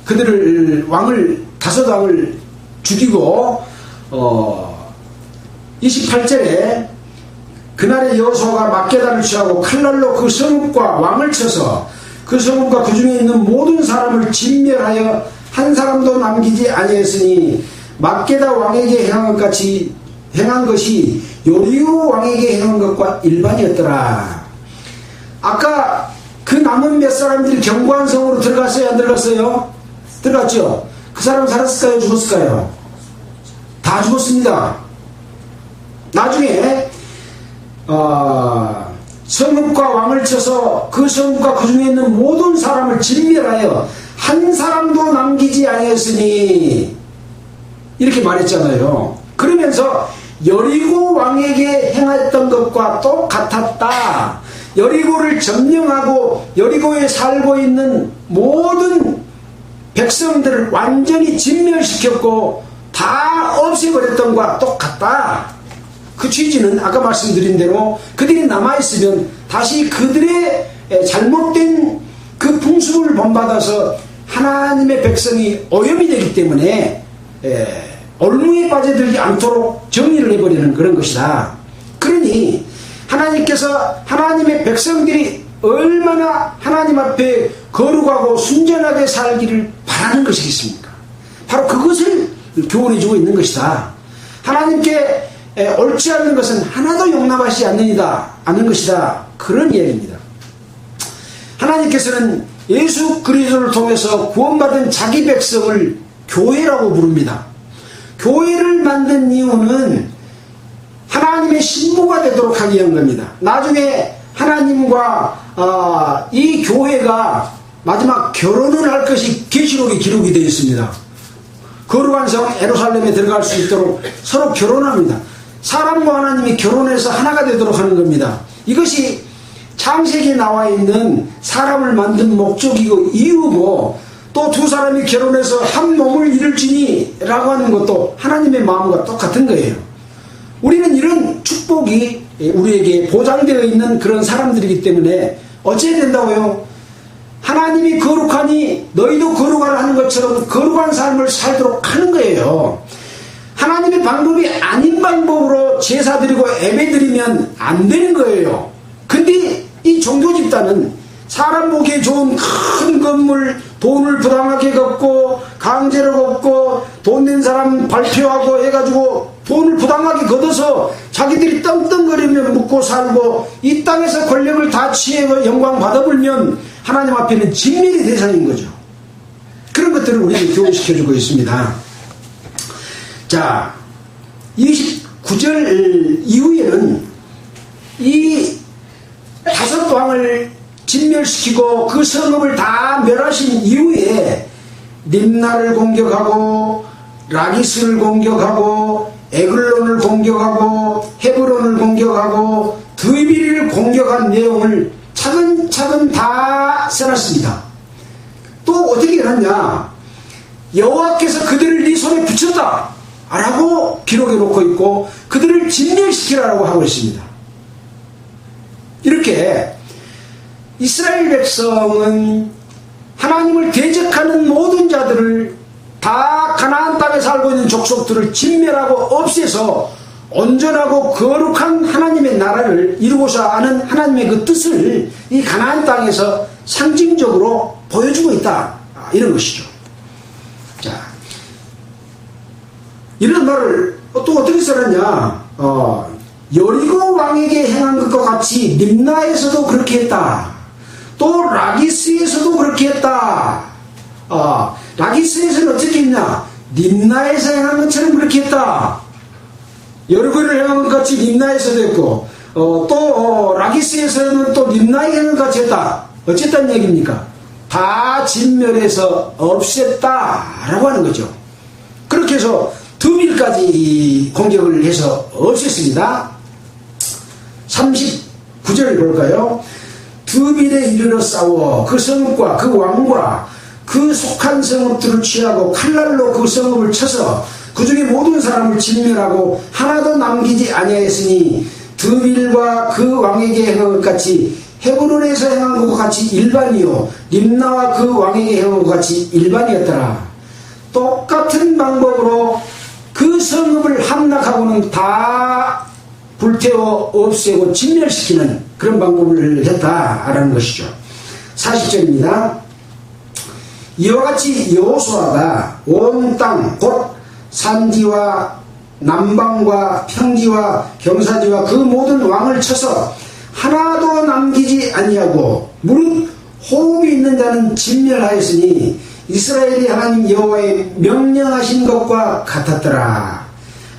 그들을 5 왕을 죽이고 28절에 그날에 여호수아가 막게다를 취하고 칼날로 그 성읍과 왕을 쳐서 그 성읍과 그 중에 있는 모든 사람을 진멸하여 한 사람도 남기지 아니했으니 막게다 왕에게 행한 것이 여리고 왕에게 행한 것과 일반이었더라. 아까 그 남은 몇 사람들이 견고한 성으로 들어갔어요? 안 들어갔어요? 들어갔죠? 그 사람 살았을까요? 죽었을까요? 다 죽었습니다. 나중에 성읍과 왕을 쳐서 그 성읍과 그 중에 있는 모든 사람을 진멸하여 한 사람도 남기지 아니했으니 이렇게 말했잖아요. 그러면서 여리고 왕에게 행했던 것과 똑같았다. 여리고를 점령하고 여리고에 살고 있는 모든 백성들을 완전히 진멸시켰고 다 없애버렸던 것과 똑같다. 그 취지는 아까 말씀드린 대로 그들이 남아있으면 다시 그들의 잘못된 그 풍습을 본받아서 하나님의 백성이 오염이 되기 때문에 얼무에 빠져들지 않도록 정리를 해버리는 그런 것이다. 그러니 하나님께서 하나님의 백성들이 얼마나 하나님 앞에 거룩하고 순전하게 살기를 바라는 것이겠습니까? 바로 그것을 교훈해주고 있는 것이다. 하나님께 옳지 않는 것은 하나도 용납하시지 않는 것이다. 그런 이야기입니다. 하나님께서는 예수 그리스도를 통해서 구원받은 자기 백성을 교회라고 부릅니다. 교회를 만든 이유는 하나님의 신부가 되도록 하기 위한 겁니다. 나중에 하나님과 이 교회가 마지막 결혼을 할 것이 계시록에 기록이 되어 있습니다. 거룩한 성 예루살렘에 들어갈 수 있도록 서로 결혼합니다. 사람과 하나님이 결혼해서 하나가 되도록 하는 겁니다. 이것이 창세기에 나와 있는 사람을 만든 목적이고 이유고, 또 2 사람이 결혼해서 한 몸을 이룰지니 라고 하는 것도 하나님의 마음과 똑같은 거예요. 우리는 이런 축복이 우리에게 보장되어 있는 그런 사람들이기 때문에 어찌해야 된다고요? 하나님이 거룩하니 너희도 거룩하라 하는 것처럼 거룩한 삶을 살도록 하는 거예요. 하나님의 방법이 아닌 방법으로 제사 드리고 예배 드리면 안 되는 거예요. 근데 이 종교 집단은 사람 보기에 좋은 큰 건물, 돈을 부당하게 걷고 강제로 걷고 돈 낸 사람 발표하고 해가지고 돈을 부당하게 걷어서 자기들이 떵떵거리며 묵고 살고 이 땅에서 권력을 다 취해서 영광 받아불면 하나님 앞에는 진멸의 대상인 거죠. 그런 것들을 우리에게 교훈시켜주고 있습니다. 자, 29절 이후에는 이 5 왕을 진멸시키고 그 성읍을 다 멸하신 이후에 림나를 공격하고 라기스를 공격하고 에글론을 공격하고 헤브론을 공격하고 드비리를 공격한 내용을 차근차근 다 써놨습니다. 또 어떻게 해놨냐? 여호와께서 그들을 네 손에 붙였다 라고 기록해 놓고 있고 그들을 진멸시키라고 하고 있습니다. 이렇게 이스라엘 백성은 하나님을 대적하는 모든 자들을 다 가나안 땅에 살고 있는 족속들을 진멸하고 없애서 온전하고 거룩한 하나님의 나라를 이루고자 하는 하나님의 그 뜻을 이 가나안 땅에서 상징적으로 보여주고 있다, 이런 것이죠. 자, 이런 말을 또 어떻게 써놨냐? 여리고 왕에게 행한 것과 같이 림나에서도 그렇게 했다. 또 라기스에서도 그렇게 했다. 라기스에서는 어떻게 했냐? 림나에서 행한 것처럼 그렇게 했다. 여리고를 행한 것 같이 림나에서도 했고, 라기스에서는 또 림나의 행을 같이 했다. 어쨌다는 얘기입니까? 다 진멸해서 없앴다라고 하는 거죠. 그렇게 해서 드빌까지 공격을 해서 없앴습니다. 39절 볼까요? 드빌에 이르러 싸워 그 성읍과 그 왕과 그 속한 성읍들을 취하고 칼날로 그 성읍을 쳐서 그 중에 모든 사람을 진멸하고 하나도 남기지 아니하였으니 드빌과 그 왕에게 행한 것 같이 헤브론에서 행한 것 같이 일반이요 림나와 그 왕에게 행한 것 같이 일반이었더라. 똑같은 방법으로 그 성읍을 함락하고는 다 불태워 없애고 진멸시키는 그런 방법을 했다라는 것이죠. 40절입니다. 이와 같이 여호수아가 온 땅 곧 산지와 남방과 평지와 경사지와 그 모든 왕을 쳐서 하나도 남기지 아니하고 무릇 호흡이 있는 자는 진멸하였으니 이스라엘이 하나님 여호와의 명령하신 것과 같았더라.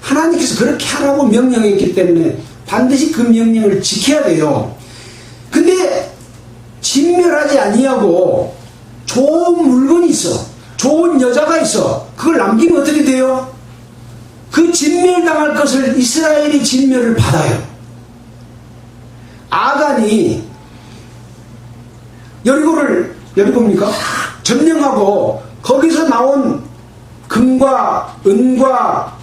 하나님께서 그렇게 하라고 명령했기 때문에 반드시 그 명령을 지켜야 돼요. 근데 진멸하지 아니하고 좋은 물건이 있어, 좋은 여자가 있어, 그걸 남기면 어떻게 돼요? 그 진멸당할 것을 이스라엘이 진멸을 받아요. 아간이 여리고입니까? 점령하고 거기서 나온 금과 은과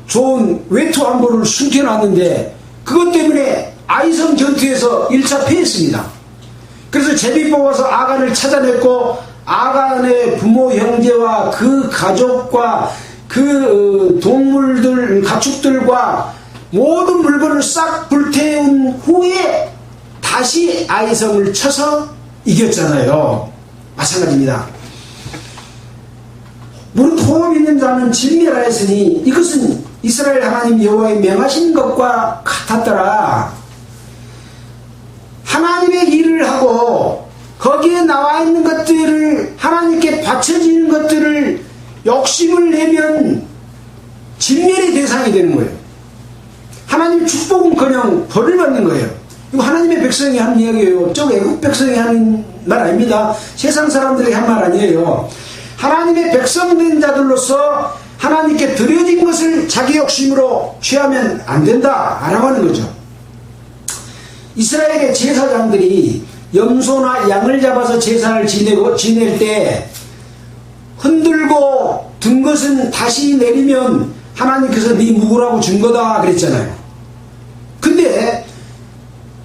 좋은 외투 한 벌을 숨겨놨는데 그것 때문에 아이성 전투에서 1차 패했습니다. 그래서 제비 뽑아서 아간을 찾아냈고 아간의 부모 형제와 그 가족과 그 동물들 가축들과 모든 물건을 싹 불태운 후에 다시 아이성을 쳐서 이겼잖아요. 마찬가지입니다. 무릇 호흡 있는 자는 진멸하였으니 이것은 이스라엘 하나님 여호와의 명하신 것과 같았더라. 하나님의 일을 하고 거기에 나와 있는 것들을 하나님께 바쳐지는 것들을 욕심을 내면 진멸의 대상이 되는 거예요. 하나님의 축복은커녕 벌을 받는 거예요. 이거 하나님의 백성이 하는 이야기예요. 저 외국 백성이 하는 말 아닙니다. 세상 사람들이 한 말 아니에요. 하나님의 백성된 자들로서 하나님께 드려진 것을 자기 욕심으로 취하면 안 된다라고 하는 거죠. 이스라엘의 제사장들이 염소나 양을 잡아서 제사를 지낼 때 흔들고 든 것은 다시 내리면 하나님께서 네 묵으라고 준 거다 그랬잖아요. 근데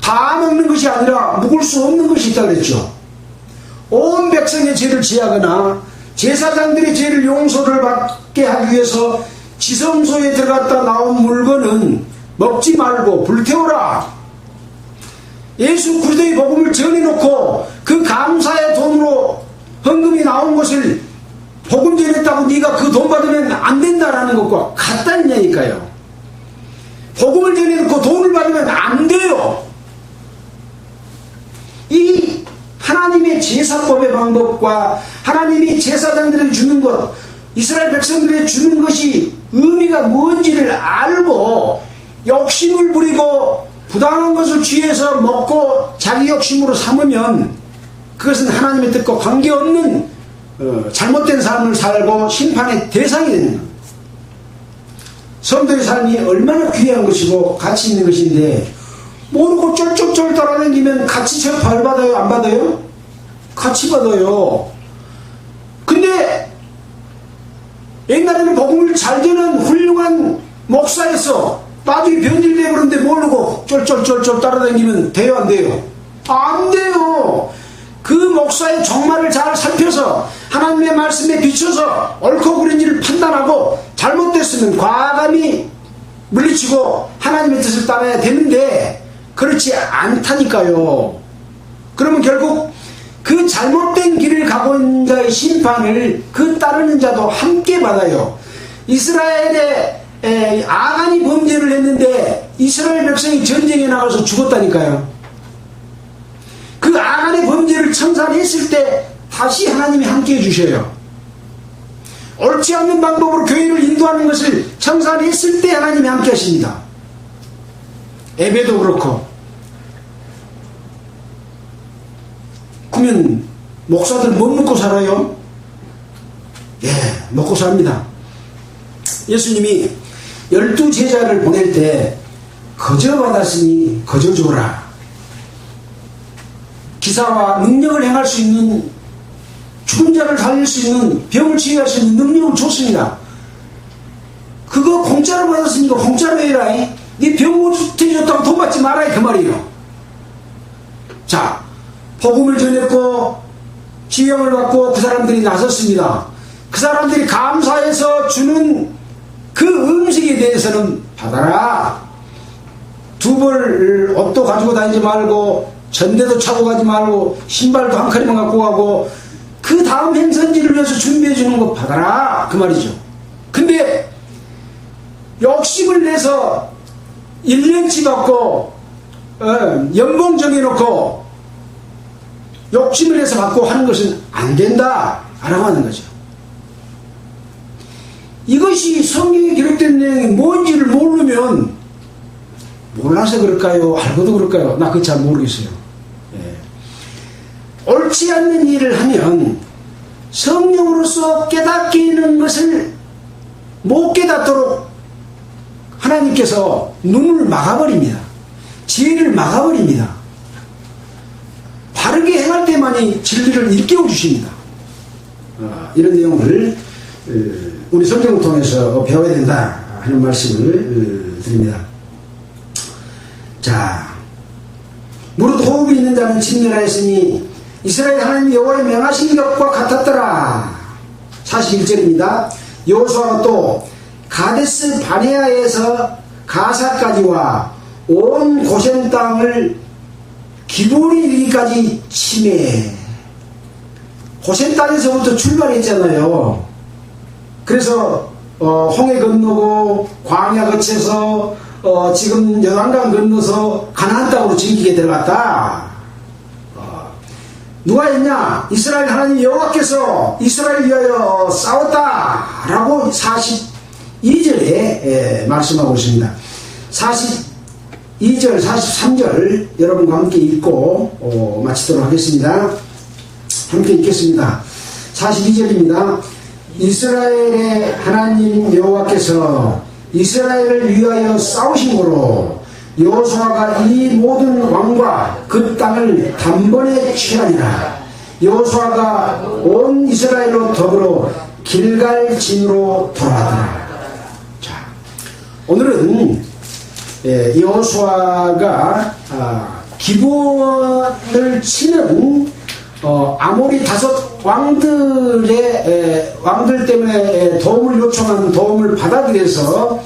다 먹는 것이 아니라 묵을 수 없는 것이 있다 그랬죠. 온 백성의 죄를 지하거나 제사장들의 죄를 용서를 받게 하기 위해서 지성소에 들어갔다 나온 물건은 먹지 말고 불태워라. 예수 그리스도의 복음을 전해놓고 그 감사의 돈으로 헌금이 나온 것을 복음 전했다고 네가 그 돈 받으면 안 된다라는 것과 같다는 얘기니까요. 복음을 전해놓고 돈을 받으면 안 돼요. 이 하나님의 제사법의 방법과 하나님이 제사장들에게 주는 것, 이스라엘 백성들에게 주는 것이 의미가 뭔지를 알고 욕심을 부리고 부당한 것을 취해서 먹고 자기 욕심으로 삼으면 그것은 하나님의 뜻과 관계없는 잘못된 삶을 살고 심판의 대상이 되는 겁니다. 성도의 삶이 얼마나 귀한 것이고 가치 있는 것인데 모르고 쫄쫄쫄 따라다니면 같이 저 벌 받아요? 안 받아요? 같이 받아요. 근데 옛날에는 복음을 잘 되는 훌륭한 목사였어. 나중에 변질되고 그런데 모르고 쫄쫄쫄쫄 따라다니면 돼요? 안 돼요? 안 돼요. 그 목사의 종말을 잘 살펴서 하나님의 말씀에 비춰서 옳고 그른지를 판단하고 잘못됐으면 과감히 물리치고 하나님의 뜻을 따라야 되는데 그렇지 않다니까요. 그러면 결국 그 잘못된 길을 가고 있는 자의 심판을 그 따르는 자도 함께 받아요. 이스라엘의 아간이 범죄를 했는데 이스라엘 백성이 전쟁에 나가서 죽었다니까요. 그 아간의 범죄를 청산했을 때 다시 하나님이 함께 해주셔요. 옳지 않는 방법으로 교회를 인도하는 것을 청산했을 때 하나님이 함께 하십니다. 예배도 그렇고. 그러면 목사들 뭐 먹고 살아요? 예, 먹고 삽니다. 예수님이 12제자를 보낼 때 거저 받았으니 거저 줘라. 기사와 능력을 행할 수 있는, 죽은 자를 살릴 수 있는, 병을 치유할 수 있는 능력을 줬습니다. 그거 공짜로 받았으니까 공짜로 해라. 네 병 못 치유줬다고 돈 받지 마라, 그 말이에요. 자, 복음을 전했고 지형을 받고 그 사람들이 나섰습니다. 그 사람들이 감사해서 주는 그 음식에 대해서는 받아라. 두 벌 옷도 가지고 다니지 말고 전대도 차고 가지 말고 신발도 한 컬이만 갖고 가고 그 다음 행선지를 위해서 준비해 주는 거 받아라, 그 말이죠. 근데 욕심을 내서 1년치 받고 연봉 정해놓고 욕심을 내서 받고 하는 것은 안 된다 라고 하는 거죠. 이것이 성경에 기록된 내용이 뭔지를 모르면, 몰라서 그럴까요? 알고도 그럴까요? 나 그거 잘 모르겠어요. 예. 옳지 않는 일을 하면 성령으로서 깨닫기는 것을 못 깨닫도록 하나님께서 눈을 막아버립니다. 지혜를 막아버립니다. 바르게 행할 때만이 진리를 일깨워 주십니다. 이런 내용을 우리 성경을 통해서 배워야 된다 하는 말씀을 드립니다. 자, 무릇 호흡이 있는 자는 진멸하였으니 이스라엘 하나님 여호와의 명하신 것과 같았더라. 41절입니다. 여호수아가 또 가데스 바네아에서 가사까지와 온 고센 땅을 기브온에 이르기까지 침해. 고센 땅에서부터 출발했잖아요. 그래서 홍해 건너고 광야 거쳐서 지금 요단강 건너서 가나안 땅으로 진기게 들어갔다. 누가 했냐? 이스라엘 하나님 여호와께서 이스라엘 위하여 싸웠다라고 42절에 말씀하고 있습니다. 42절, 43절 여러분과 함께 읽고 마치도록 하겠습니다. 함께 읽겠습니다. 42절입니다. 이스라엘의 하나님 여호와께서 이스라엘을 위하여 싸우신 거로 여호수아가 이 모든 왕과 그 땅을 단번에 취하니라. 여호수아가 온 이스라엘로 더불어 길갈진으로 돌아가더라. 자, 오늘은 여호수아가 기브온을 치는 아모리 5 왕들 때문에 도움을 요청한 도움을 받아들여서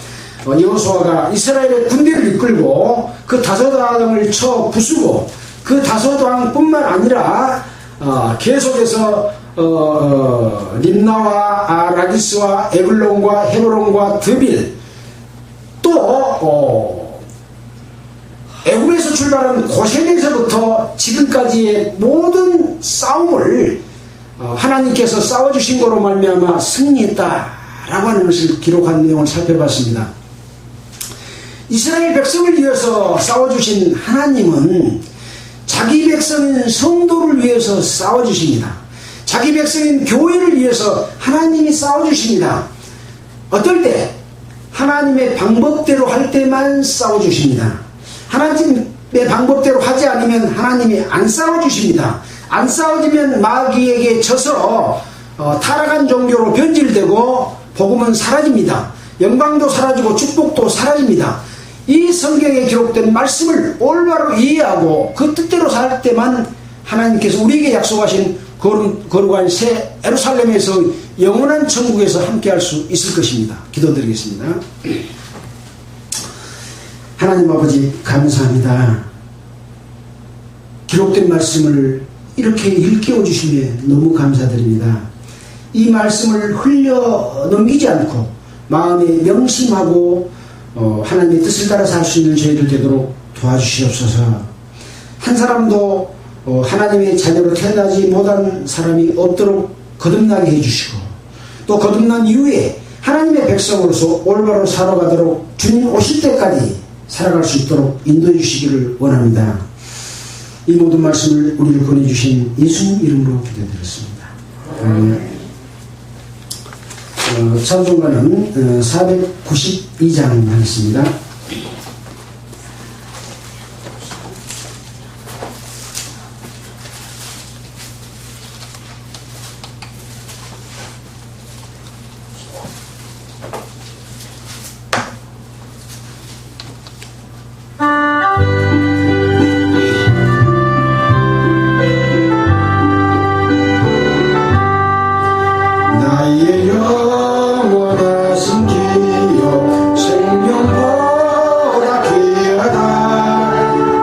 여호수아가 이스라엘의 군대를 이끌고 그 5왕을 쳐 부수고 그 5왕뿐만 아니라 계속해서 림나와 라기스와 에글론과 헤브론과 드빌 또 애굽에서 출발한 고센에서부터 지금까지의 모든 싸움을 하나님께서 싸워주신 거로 말미암아 승리했다라고 하는 것을 기록한 내용을 살펴봤습니다. 이스라엘 백성을 위해서 싸워주신 하나님은 자기 백성인 성도를 위해서 싸워주십니다. 자기 백성인 교회를 위해서 하나님이 싸워주십니다. 어떨 때? 하나님의 방법대로 할 때만 싸워주십니다. 하나님의 방법대로 하지 않으면 하나님이 안 싸워주십니다. 안 싸워지면 마귀에게 져서 타락한 종교로 변질되고 복음은 사라집니다. 영광도 사라지고 축복도 사라집니다. 이 성경에 기록된 말씀을 올바로 이해하고 그 뜻대로 살 때만 하나님께서 우리에게 약속하신 거룩한 새 예루살렘에서 영원한 천국에서 함께할 수 있을 것입니다. 기도드리겠습니다. 하나님 아버지 감사합니다. 기록된 말씀을 이렇게 일깨워 주시면 너무 감사드립니다. 이 말씀을 흘려 넘기지 않고 마음에 명심하고 하나님의 뜻을 따라서 할 수 있는 저희들 되도록 도와주시옵소서. 한 사람도 하나님의 자녀로 태어나지 못한 사람이 없도록 거듭나게 해주시고 또 거듭난 이후에 하나님의 백성으로서 올바로 살아가도록 주님 오실 때까지 살아갈 수 있도록 인도해 주시기를 원합니다. 이 모든 말씀을 우리를 권해주신 예수님 이름으로 기도드렸습니다. 찬송가는 492장 하겠습니다. 나의 영원하신 기억 생명보다 귀하다.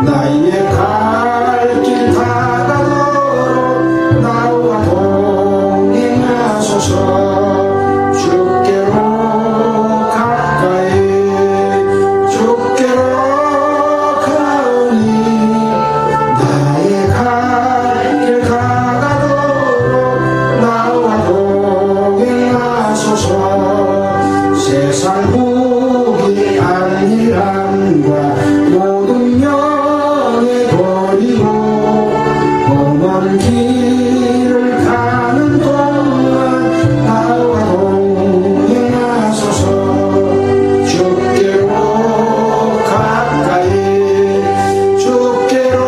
나의 갈 길 다가도록 나와 동행하소서. 주께로 가까이 주께로 가오니 나의 갈 길 다가도록 나와 동행하소서. 세상 무기 안일함과 모든 명예 버리고 험한 길을 가는 동안 나와 동행하소서. 주께로 가까이 주께로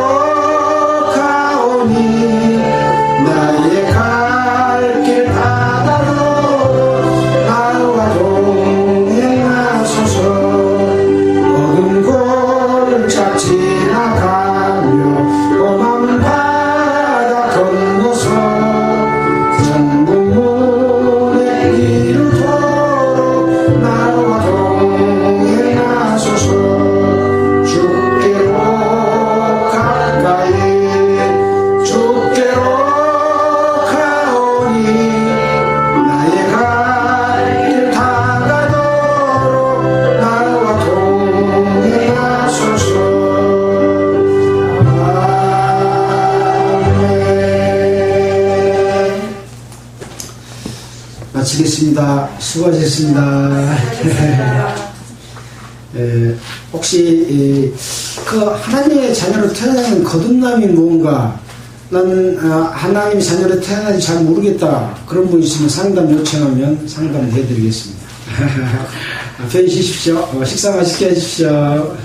가오니 나의 갈 길 다가도록 나와 동행하소서. 어두운 골짜 지나가며 험한 바다 건너서 천국문에 이르도록 나와 동행하소서. 주께로 가까이 주께로 가오니 나의 갈 길 다가도록 나와 동행하소서. 아멘. 마치겠습니다. 수고하셨습니다. 혹시 그 하나님의 자녀로 태어나는 거듭남이 뭔가 나는 하나님의 자녀로 태어나지 잘 모르겠다 그런 분 있으면 상담 요청하면 상담을 해드리겠습니다. 편히 쉬십시오. 식사 맛있게 해주십시오.